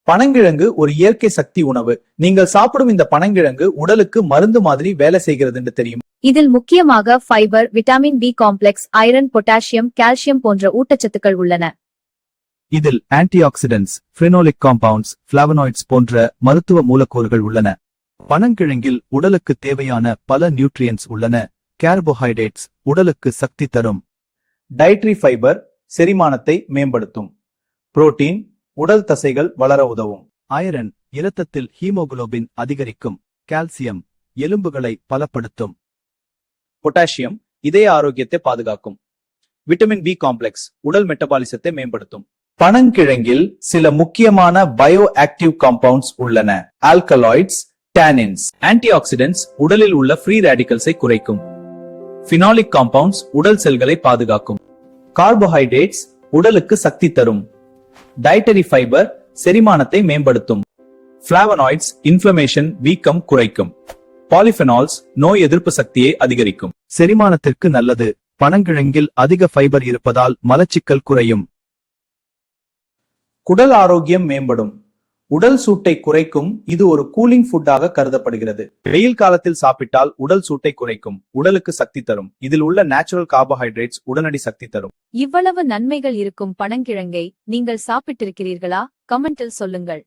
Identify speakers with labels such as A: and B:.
A: பனங்கிழங்கு ஒரு இயற்கை சக்தி உணவு. நீங்கள் சாப்பிடும் இந்த பனங்கிழங்கு உடலுக்கு மருந்து மாதிரி வேலை செய்கிறது என்று தெரியும்.
B: இதில் முக்கியமாக fibre, vitamin B complex, iron, potassium, calcium போன்ற ஊட்டச்சத்துக்கள் உள்ளன.
A: இதில் antioxidants, phenolic compounds, flavonoids போன்ற மருத்துவ மூலக்கூறுகள் உள்ளன. பனங்கிழங்கில் உடலுக்கு தேவையான பல நியூட்ரியன்ட்ஸ் உள்ளன. கார்போஹைட்ரேட்ஸ் உடலுக்கு சக்தி தரும். டயட்ரி ஃபைபர் செரிமானத்தை மேம்படுத்தும். புரோட்டீன் உடல் தசைகள் வளர உதவும். ஐரன் இரத்தத்தில் ஹீமோகுளோபின் அதிகரிக்கும். கால்சியம் எலும்புகளை பலப்படுத்தும். பொட்டாசியம் இதய ஆரோக்கியத்தை பாதுகாக்கும். விட்டமின் பி காம்ப்ளெக்ஸ் உடல் மெட்டபாலிசத்தை மேம்படுத்தும். பனங்கிழங்கில் சில முக்கியமான பயோ ஆக்டிவ் காம்பவுண்ட்ஸ் உள்ளன. ஆல்கலாய்ட்ஸ், டானின்ஸ், ஆன்டி ஆக்சிடென்ட்ஸ் உடலில் உள்ள ஃப்ரீ ரேடிக்கல்ஸை குறைக்கும். பினாலிக் காம்பவுண்ட்ஸ் உடல் செல்களை பாதுகாக்கும். கார்போஹைட்ரேட்ஸ் உடலுக்கு சக்தி தரும். டயட்டரி ஃபைபர் செரிமானத்தை மேம்படுத்தும். பிளாவனாய்ட்ஸ் இன்ஃப்ளமேஷன் வீக்கம் குறைக்கும். பாலிஃபெனால்ஸ் நோய் எதிர்ப்பு சக்தியை அதிகரிக்கும். செரிமானத்திற்கு நல்லது. பனங்கிழங்கில் அதிக ஃபைபர் இருப்பதால் மலச்சிக்கல் குறையும். குடல் ஆரோக்கியம் மேம்படும். உடல் சூட்டை குறைக்கும். இது ஒரு கூலிங் ஃபுட்டாக கருதப்படுகிறது. வெயில் காலத்தில் சாப்பிட்டால் உடல் சூட்டை குறைக்கும். உடலுக்கு சக்தி தரும். இதில் உள்ள நேச்சுரல் கார்போஹைட்ரேட்ஸ் உடனடி சக்தி தரும்.
B: இவ்வளவு நன்மைகள் இருக்கும் பனங்கிழங்கை நீங்கள் சாப்பிட்டிருக்கிறீர்களா? கமெண்டில் சொல்லுங்கள்.